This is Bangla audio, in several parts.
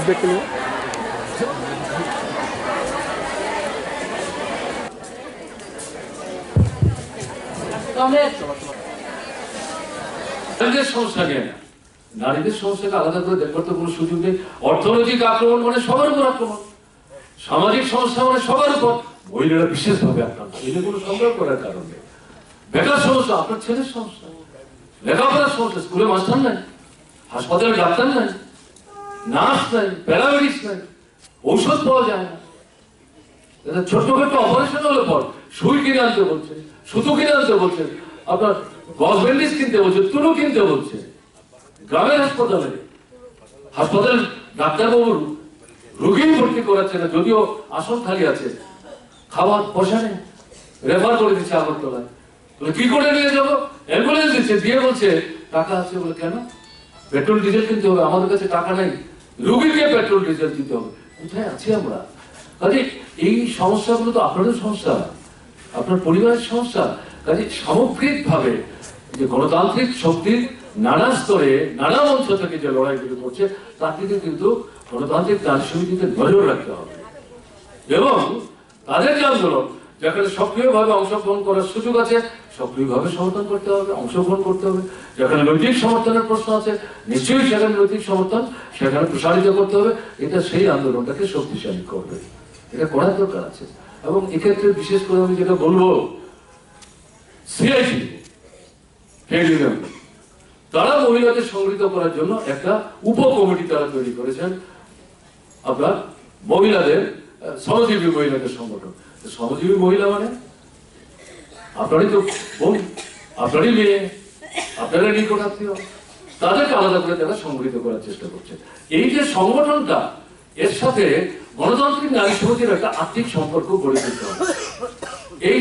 ফিডব্যাক নিয়ে নারীদের সমস্যা নিয়ে না, নারীদের সমস্যাকে আলাদা করে দেখবার তো কোনো সুযোগ নেই। অর্থনৈতিক আক্রমণ মানে সবার উপর আক্রমণ, সামাজিক সমস্যা মানে সবার উপর, মহিলারা বিশেষভাবে আক্রান্ত, এটা কোনো সংগ্রহ করার কারণ নেই। বেকার সমস্যা, আপনার ছেলের সমস্যা, লেখাপড়ার সমস্যা, স্কুলে মাস্টার নাই, হাসপাতালে ডাক্তার নাই, নার্স নাই, প্যারামেডিক্স নাই, ঔষধ পাওয়া যায় না, ছোট্টখাটো অপারেশন হলে পর সুই কিনে আনতে বলছে, সুতো কিনে আনতে বলছে, আপনার গজ ব্যান্ডেজ কিনতে বলছে, তুলো কিনতে বলছে। গ্রামের হাসপাতাল ডাক্তারবাবু রোগী ভর্তি করাচ্ছে না, যদিও আসন খালি আছে, খাবার পয়সা নেই, রেফার করে দিচ্ছে আগরতলায়। কি করে নিয়ে যাবো? অ্যাম্বুলেন্স দিচ্ছে, দিয়ে বলছে টাকা আছে। বলে কেন? পেট্রোল ডিজেল কিনতে হবে, আমাদের কাছে টাকা নেই, রোগীকে পেট্রোল ডিজেল দিতে হবে। কোথায় আছি আমরা? কাজে এই সমস্যাগুলো তো আপনাদের সমস্যা, আপনার পরিবারের সমস্যা। কাজে সামগ্রিক ভাবে যে গণতান্ত্রিক শক্তির নানা স্তরে নানা মঞ্চ থেকে যে লড়াইগুলো করছে তার দিকে কিন্তু গণতান্ত্রিক নারী সমিতিকে নজর রাখতে হবে এবং তাদের যে আন্দোলন যেখানে সক্রিয়ভাবে অংশগ্রহণ করার সুযোগ আছে সক্রিয়ভাবে সমর্থন করতে হবে, অংশগ্রহণ করতে হবে। যেখানে নৈতিক সমর্থনের প্রশ্ন আছে নিশ্চয়ই সেখানে নৈতিক সমর্থন সেখানে প্রসারিত করতে হবে। এটা সেই আন্দোলনটাকে শক্তিশালী করবে, এটা করার দরকার আছে। এবং এক্ষেত্রে বিশেষ করে আমি যেটা বলবো, সিআইটি তারা মহিলাদের সংগঠিত করার জন্য একটা উপকমিটি তারা তৈরি করেছেন, আপনার মহিলাদের শ্রমজীবী মহিলাদের সংগঠন। শ্রমজীবী মহিলা মানে আপনারই তো বোন, আপনারই মেয়ে, আপনারই নিকটাত্মীয়, তাদেরকে আলাদা করে তারা সংগঠিত করার চেষ্টা করছে। এই যে সংগঠনটা, এর সাথে গণতান্ত্রিক নারী সমিতির একটা আর্থিক সম্পর্ক গড়ে তুলতে হবে। এই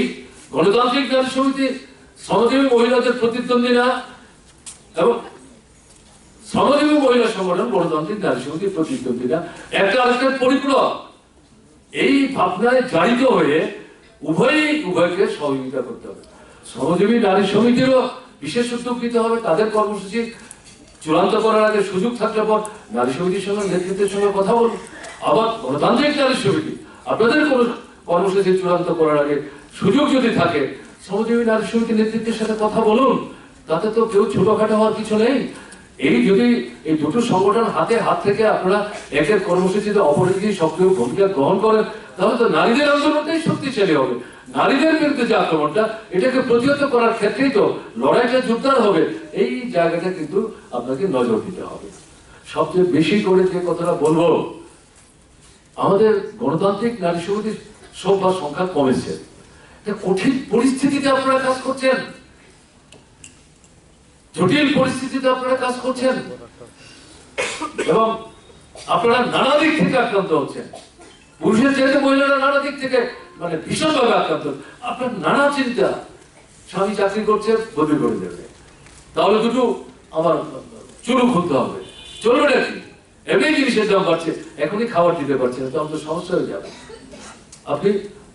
গণতান্ত্রিক নারী সমিতি শ্রমজীবী মহিলাদের প্রতিদ্বন্দ্বী না, এবং শ্রমজীবী মহিলা সংগঠন গণতান্ত্রিক নারী সমিতির প্রতিদ্বন্দ্বী না, একটা আরেকটার পরিপূরক। এই ভাবনায় জারিত হয়ে উভয়কে সহযোগিতা করতে হবে। শ্রমজীবী নারী সমিতিরও বিশেষ উদ্যোগ নিতে হবে, তাদের কর্মসূচি চূড়ান্ত করার আগে সুযোগ থাকলে পর নারী সমিতির সঙ্গে নেতৃত্বের সঙ্গে কথা বলুন। আবার গণতান্ত্রিক নারী সমিতি আপনাদের কোন কর্মসূচি চূড়ান্ত করার আগে সুযোগ যদি থাকে শ্রমজীবী নারী সমিতির নেতৃত্বের সাথে কথা বলুন। তাতে তো কেউ ছোটখাটো হওয়ার কিছু নেই। এই যদি এই দুটো সংগঠন হাতে হাত থেকে আপনারা একের কর্মসূচিতে অপরের যদি সক্রিয় ভূমিকা গ্রহণ করেন তাহলে তো নারীদের আন্দোলনটাই শক্তিশালী হবে। নারীদের বিরুদ্ধে যে আক্রমণটা এটাকে প্রতিহত করার ক্ষেত্রেই তো লড়াইটা জোরদার হবে। এই জায়গাটা কিন্তু আপনাকে নজর দিতে হবে। সবচেয়ে বেশি করে যে কথাটা বলবো, আমাদের গণতান্ত্রিক নারী সমিতির সভ্য সংখ্যা কমেছে। কঠিন পরিস্থিতিতে আপনারা কাজ করছেন, জটিল পরিস্থিতিতে আপনারা কাজ করছেন এবং আপনারা নানা দিক থেকে আক্রান্ত হচ্ছেন। পুরুষের চাইতে মহিলারা নানা দিক থেকে মানে ভীষণভাবে আক্রান্ত। আপনার নানা চিন্তা, স্বামী চাকরি করছে বদলি করে দেবে, তাহলে দুটো আমার চুরু খুলতে হবে, চলবে নাকি? এমনি জিনিসের দাম বাড়ছে, এখনই খাবার দিতে পারছে না, তখন তো সমস্যা হয়ে যাবে। আপনি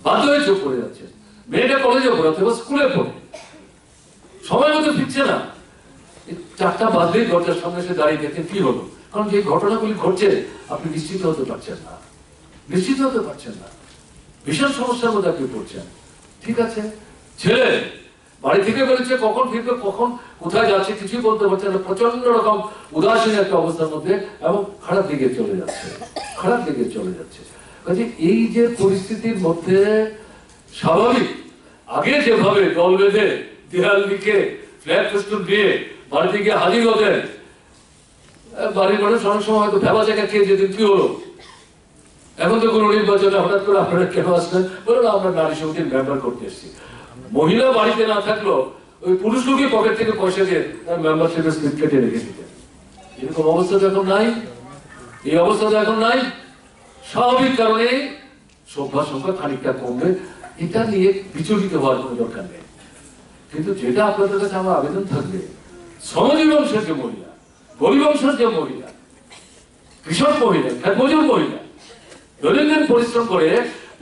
বাধ্য হয়ে চোখ পড়ে যাচ্ছেন। মেয়েটা কলেজে পড়াতে বা স্কুলে পড়ে সময় মতো ফিরছে না, 4টা বাজলেই দরজার সামনে এসে দাঁড়িয়ে দেখেন কি হলো। কারণ যে ঘটনাগুলি ঘটছে আপনি নিশ্চিত হতে পারছেন না, নিশ্চিত হতে পারছেন না, ভীষণ সমস্যার মধ্যে আপনি পড়ছেন। ঠিক আছে, ছেলে বাড়ি থেকে বেরোচ্ছে, কখন ফিরবে, কখন কোথায় যাচ্ছে কিছুই বলতে পারছে না, প্রচন্ড রকম উদাসীন একটা অবস্থার মধ্যে এবং খারাপ দিকে চলে যাচ্ছে, খারাপ দিকে চলে যাচ্ছে। কাজে এই যে পরিস্থিতির মধ্যে স্বাভাবিক আগে যেভাবে দল বেঁধে দেয়াল লিখে ফ্ল্যাগ ফেস্টুন দিয়ে বাড়িতে গিয়ে হাজির হতেন, বাড়ির মানুষ অনেক সময় হয়তো ভেবা জায়গা খেয়ে যেতেন কি হলো। এখন তো কোনো নির্বাচনে হঠাৎ করে আপনারা কেন আসলেন? বলে না, আমরা নারী সমিতির মেম্বার করতে এসেছি। মহিলা বাড়িতে না থাকলেও ওই পুরুষ লোকই পকেট থেকে পয়সা দিয়ে তার মেম্বারশিপের স্লিপ কেটে রেখে দিতেন। এরকম অবস্থা তো এখন নাই, এই অবস্থা তো এখন নাই। স্বাভাবিক কারণে সভ্য সংখ্যা খানিকটা কমবে, এটা নিয়ে বিচলিত হওয়ার কোনো দরকার নেই। কিন্তু যেটা আপনাদের কাছে আমার আবেদন থাকবে, শ্রমজীবী বংশের যে মহিলা, গরিব বংশের যে মহিলা, কৃষক মহিলা, মজুর মহিলা দৈনন্দিন পরিশ্রম করে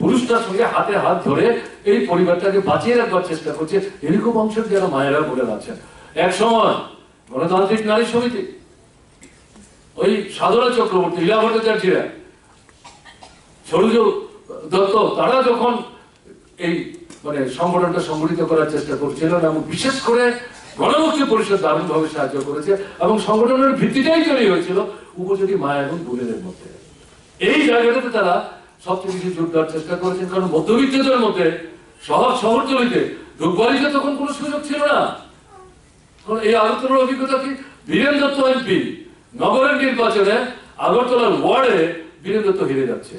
পুরুষটার সঙ্গে হাতে হাত ধরে এই পরিবারটাকে বাঁচিয়ে রাখবার চেষ্টা করছে, এরকম অংশের যারা মায়েরা বলে আছেন। এক সময় গণতান্ত্রিক নারী সমিতি ওই সাধনা চক্রবর্তী, লীলা ভট্টাচার্যরা, সরুজ দত্ত, তারা যখন এই মানে সংগঠনটা সংগঠিত করার চেষ্টা করছিলেন এবং বিশেষ করে গণমুক্তি পরিষদ দারুণভাবে সাহায্য করেছে এবং সংগঠনের ভিত্তিটাই তৈরি হয়েছিল উপযোগী মায়া এবং বোনেদের মধ্যে। এই জায়গাটাতে তারা সবচেয়ে বেশি জোর দেওয়ার চেষ্টা করেছেন, কারণ মধ্যবিত্তদের মধ্যে শহরতলিতে ঢুকবাড়িতে তখন কোনো সুযোগ ছিল না। এই আগরতলার অভিজ্ঞতা কি, বীরেন দত্ত এমপি নগরের নির্বাচনে আগরতলার ওয়ার্ডে বীরেন দত্ত হেরে যাচ্ছে।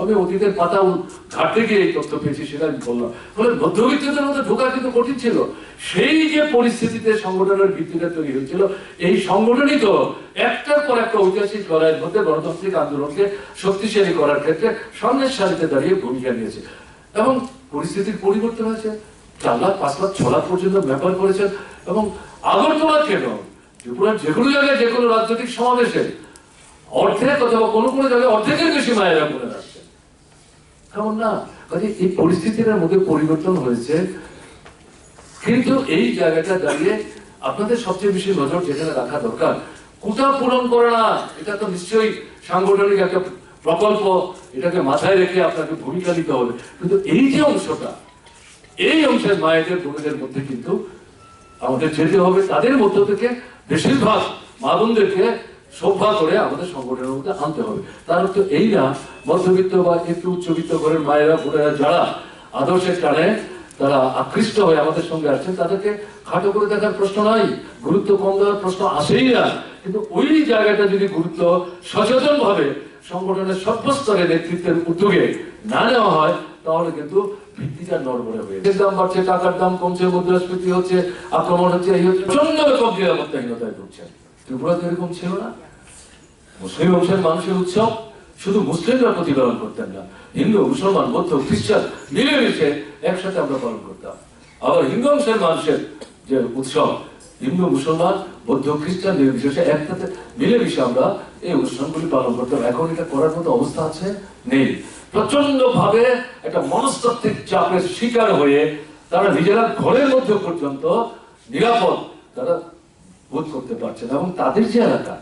আমি অতীতের পাতা ঘাটতে গিয়ে এই তথ্য পেয়েছি, সেটা আমি বললাম। ফলে মধ্যবিত্তদের মধ্যে ঢোকা কিন্তু কঠিন ছিল। সেই যে পরিস্থিতিতে সংগঠনের ভিত্তিটা তৈরি হয়েছিল, এই সংগঠনই তো একটার পর একটা ঐতিহাসিক লড়াইয়ের মধ্যে গণতান্ত্রিক আন্দোলনকে শক্তিশালী করার ক্ষেত্রে সামনের সারিতে দাঁড়িয়ে ভূমিকা নিয়েছে এবং পরিস্থিতির পরিবর্তন হয়েছে। 4 লাখ 5 লাখ 6 লাখ পর্যন্ত ব্যাপার করেছেন এবং আগরতলা কেন ত্রিপুরার যে কোনো জায়গায় যে কোনো রাজনৈতিক সমাবেশে অর্ধেক অথবা কোনো কোনো জায়গায় অর্ধেকের বেশি মায়েরা করে আসছে। কেমন না, কাজে এই পরিস্থিতির মধ্যে পরিবর্তন হয়েছে। কিন্তু এই জায়গাটা দাঁড়িয়ে আপনাদের সবচেয়ে বেশি নজর যেখানে রাখা দরকার, কোটা পূরণ করে না, এটা তো নিশ্চয়ই সাংগঠনিক একটা প্রকল্প, এটাকে মাথায় রেখে আপনাকে ভূমিকা নিতে হবে। কিন্তু এই যে অংশটা, এই অংশের মায়েদের বোনেদের মধ্যে কিন্তু আমাদের যেতে হবে, তাদের মধ্য থেকে বেশিরভাগ মা বোনদেরকে সভ্যা করে আমাদের সংগঠনের মধ্যে আনতে হবে। তার অর্থ এই না মধ্যবিত্ত বা একটু উচ্চবিত্ত ঘরের মায়েরা বোনেরা যারা আদর্শের টানে তারা আকৃষ্ট হয়ে আমাদের সঙ্গে আসছেন, তাদেরকে খাটো করে দেখার প্রশ্ন নাই, গুরুত্ব কম দেওয়ার প্রশ্ন আসেই না। কিন্তু ওই জায়গাটা যদি গুরুত্ব সচেতন ভাবে সংগঠনের সর্বস্তরে নেতৃত্বের উদ্যোগে না নেওয়া হয়, তাহলে কিন্তু ভিত্তিটা নড়বড়ে হয়ে যাবে। দাম বাড়ছে, টাকার দাম কমছে, মুদ্রাস্ফীতি হচ্ছে, আক্রমণ হচ্ছে, এই হচ্ছে, প্রচন্ড রকম নিরাপত্তাহীনতায় ভুগছে। ত্রিপুরাতে এরকম ছিল না। মুসলিম বংশের মানুষের উৎসব শুধু মুসলিমরা প্রতিপালন করতেন না, হিন্দু, মুসলমান, বৌদ্ধ, খ্রিস্টান মিলেমিশে একসাথে আমরা পালন করতাম। আবার হিন্দু বংশের মানুষের যে উৎসব, হিন্দু, মুসলমান, বৌদ্ধ, খ্রিস্টান নির্বিশেষে একসাথে মিলেমিশে আমরা এই অনুষ্ঠানগুলি পালন করতাম। এখন এটা করার মতো অবস্থা আছে? নেই। প্রচন্ড ভাবে একটা মনস্তাত্ত্বিক চাপের শিকার হয়ে তারা নিজেরা ঘরের মধ্যে পর্যন্ত নিরাপদ তারা বোধ করতে পারছে না। এবং তাদের যে এলাকা,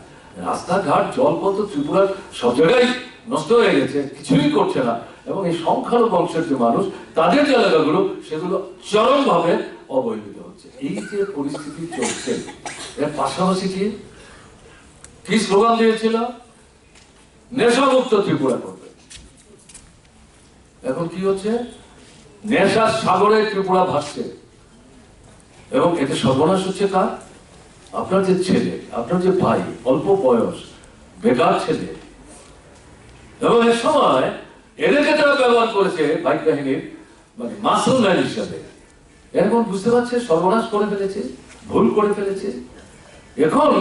রাস্তাঘাট, জলপথ ত্রিপুরার সব জায়গায় নষ্ট হয়ে গেছে, কিছুই করছে না। এবং এই সংখ্যালঘু বংশের যে মানুষ, তাদের যে এলাকাগুলো, সেগুলো চরম ভাবে অবহেলিত হচ্ছে। এই যে পরিস্থিতি চলছে, এর পাশাপাশি কি স্লোগান দিয়েছিল? নেশামুক্ত ত্রিপুরা করবে। এখন কি হচ্ছে? নেশার সাগরে ত্রিপুরা ভাসছে এবং এতে সর্বনাশ হচ্ছে কার? আপনার যে ছেলে, আপনার যে ভাই, অল্প বয়স, বেকার ছেলে। এবং এর সময় এদেরকে তারা ব্যবহার করেছে বাইক বাহিনীর মানে মাসুল ম্যান হিসাবে। এখন বুঝতে পারছে সর্বনাশ করে ফেলেছে, ভুল করে ফেলেছে। এখন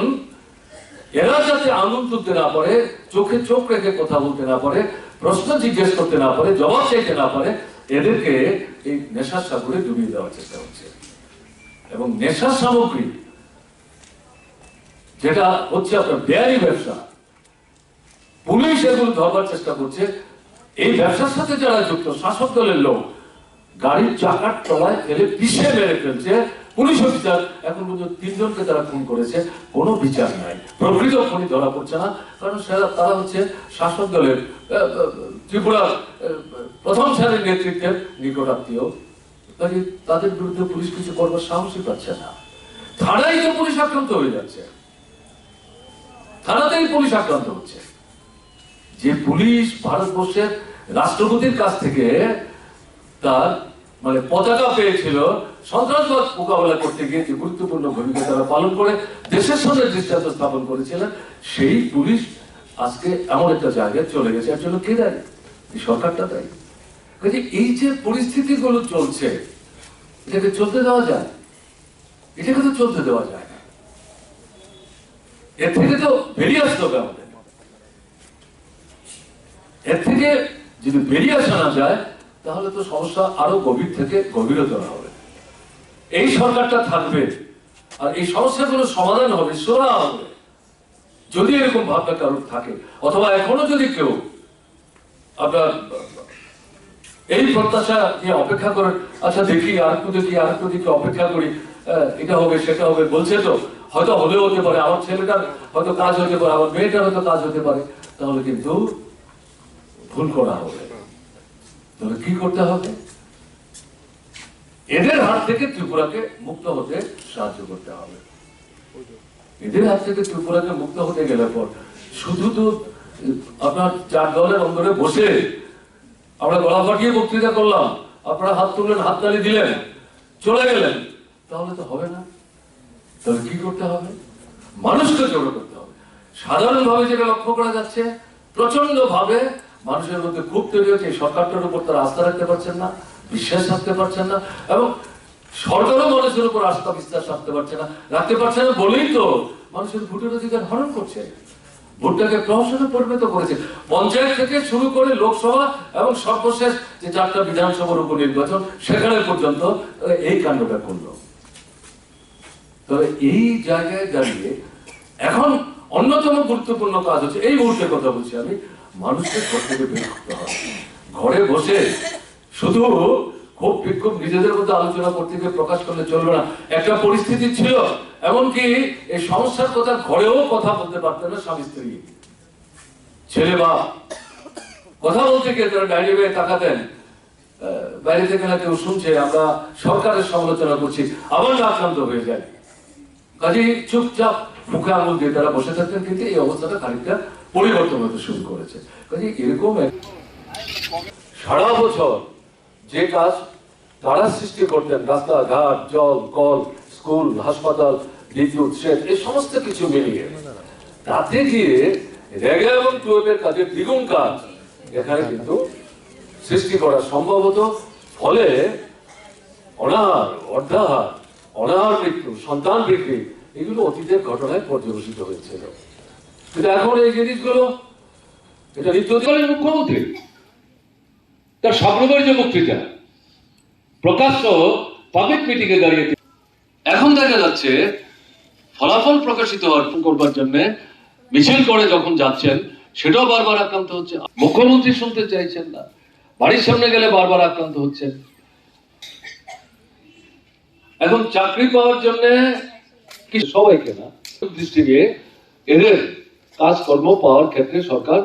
এরা যাতে আঙুল তুলতে না পারে, চোখে চোখ রেখে কথা বলতে না পারে, প্রশ্ন জিজ্ঞেস করতে না পারে, জবাব চাইতে না পারে, এদেরকে এই নেশার সাগরে ডুবিয়ে দেওয়ার চেষ্টা হচ্ছে। এবং নেশার সামগ্রী যেটা হচ্ছে আপনার বেআইনি ব্যবসা, পুলিশ এগুলো ধরবার চেষ্টা করছে। এই ব্যবসার সাথে যারা যুক্ত, শাসক দলের লোক, গাড়ির চাকার তলায় ফেলে পিষে মেরে ফেলছে। পুলিশ অফিসার এখন পর্যন্ত 3 জনকে তারা খুন করেছে, কোনো বিচার নাই, প্রকৃত খুনি ধরা পড়ছে না। কারণ তারা হচ্ছে শাসক দলের ত্রিপুরার প্রথম সারির নেতৃত্বের নিকটাত্মীয়। তাদের বিরুদ্ধে পুলিশ কিছু করবার সাহসই পাচ্ছে না। থানায় তো পুলিশ আক্রান্ত হয়ে যাচ্ছে, থানাতেই পুলিশ আক্রান্ত হচ্ছে। যে পুলিশ ভারতবর্ষের রাষ্ট্রপতির কাছ থেকে তার মানে পতাকা পেয়েছিল সন্ত্রাসবাদ মোকাবেলা করতে গিয়ে, যে গুরুত্বপূর্ণ ভূমিকা তারা পালন করে দেশের সঙ্গে দৃষ্টান্ত স্থাপন করেছিলেন, সেই পুলিশ আজকে এমন একটা জায়গায় চলে গেছে। এর জন্য কে দায়ী? এই সরকারটা দায়ী। কাজে এই যে পরিস্থিতিগুলো চলছে, এটাকে চলতে দেওয়া যায়? এটাকে তো চলতে দেওয়া যায় না। এর থেকে তো বেরিয়ে আসতে হবে আমাদের। এর থেকে যদি বেরিয়ে আসা না যায়, তাহলে তো সমস্যা আরো গভীর থেকে গভীরতর হবে। এই সরকারটা থাকবে আর এই সমস্যাগুলো সমাধান হবে, সোরা হবে, যদি এরকম ভাবনা কারোর থাকে। অথবা এখনো যদি কেউ আপনার এই প্রত্যাশা নিয়ে অপেক্ষা করেন, আচ্ছা দেখি, আরেকটু দেখি, আরেকটু দেখি, অপেক্ষা করি, এটা হবে সেটা হবে বলছে, তো হয়তো হলেও হতে পারে, আমার ছেলেটার হয়তো কাজ হতে পারে, আমার মেয়েটার হয়তো কাজ হতে পারে, তাহলে কিন্তু ভুল করা হবে। তাহলে কি করতে হবে? এদের হাত থেকে ত্রিপুরাকে মুক্ত হতে সাহায্য করতে হবে। এদের হাত থেকে ত্রিপুরাকে মুক্ত হতে গেলে পর শুধু তো আপনার 4 দলের অন্দরে বসে আমরা গলা ফাটিয়ে বক্তৃতা করলাম, আপনারা হাত তুললেন, হাততালি দিলেন, চলে গেলেন, তাহলে তো হবে না। তাহলে কি করতে হবে? মানুষকে জড়ো করতে হবে। সাধারণভাবে যেটা লক্ষ্য করা যাচ্ছে, প্রচন্ড ভাবে মানুষের মধ্যে ক্ষোভ তৈরি হচ্ছে। এই সরকারটার উপর তারা আস্থা রাখতে পারছেন না, বিশ্বাস রাখতে পারছেন না, এবং সরকারও মানুষের উপর আস্থা বিশ্বাস রাখতে পারছে না। রাখতে পারছে না বলেই তো মানুষের ভোটের অধিকার হরণ করছে, ভোটটাকে প্রহসনে পরিণত করেছে। পঞ্চায়েত থেকে শুরু করে লোকসভা এবং সর্বশেষ যে 4টা বিধানসভার উপনির্বাচন, সেখানে পর্যন্ত এই কাণ্ডটা করলো। তবে এই জায়গায় দাঁড়িয়ে এখন অন্যতম গুরুত্বপূর্ণ কাজ হচ্ছে, এই মুহূর্তে কথা বলছি আমি, মানুষকে ঘর থেকে বের করতে হবে। ঘরে বসে শুধু খুব বিক্ষোভ নিজেদের মধ্যে আলোচনা করতে গিয়ে প্রকাশ করলে চলবে না। একটা পরিস্থিতি ছিল এমনকি এই সমস্যার কথা ঘরেও কথা বলতে পারতেন না স্বামী স্ত্রী, ছেলে বা কথা বলতে গিয়ে তারা ডাইনি বেয়ে তাকাতেন, বাইরে থেকে না কেউ শুনছে, আমরা সরকারের সমালোচনা করছি, আবার আক্রান্ত হয়ে যায়। কাজে চুপচাপ মুখে আঙুল দিয়ে তারা বসে থাকতেন। কিন্তু এই অবস্থাটা খানিকটা পরিবর্তন হতে শুরু করেছে। কাজে এরকম সারা বছর যে কাজ তারা সৃষ্টি করতেন, রাস্তাঘাট, জল, কল, স্কুল, হাসপাতাল, বিদ্যুৎ, সেচ, এই সমস্ত কিছু মিলিয়ে, তাতে গিয়ে রেগা এবং টুয়েবের কাজের দ্বিগুণ কাজ এখানে কিন্তু সৃষ্টি করা সম্ভব হতো। ফলে অনাহার, অর্ধাহার, অনাহার মৃত্যু, সন্তান বৃদ্ধি, এগুলো অতীতের ঘটনায় পর্যবেসিত হয়েছিল। কিন্তু এখন এই জিনিসগুলো, এটা নিত্যদিনের মুখ্যমন্ত্রী তার সর্বপরি যে বক্তৃতা প্রকাশ্য পাবলিক মিটিংয়ে দাঁড়িয়ে, এখন দেখা যাচ্ছে ফলাফল প্রকাশিত করবার জন্য মিছিল করে যখন যাচ্ছেন, সেটাও বারবার আক্রান্ত হচ্ছে। মুখ্যমন্ত্রী শুনতে চাইছেন না, বাড়ির সামনে গেলে বারবার আক্রান্ত হচ্ছেন। এখন চাকরি পাওয়ার জন্য সবাইকে না দৃষ্টি দিয়ে এদের কাজকর্ম পাওয়ার ক্ষেত্রে সরকার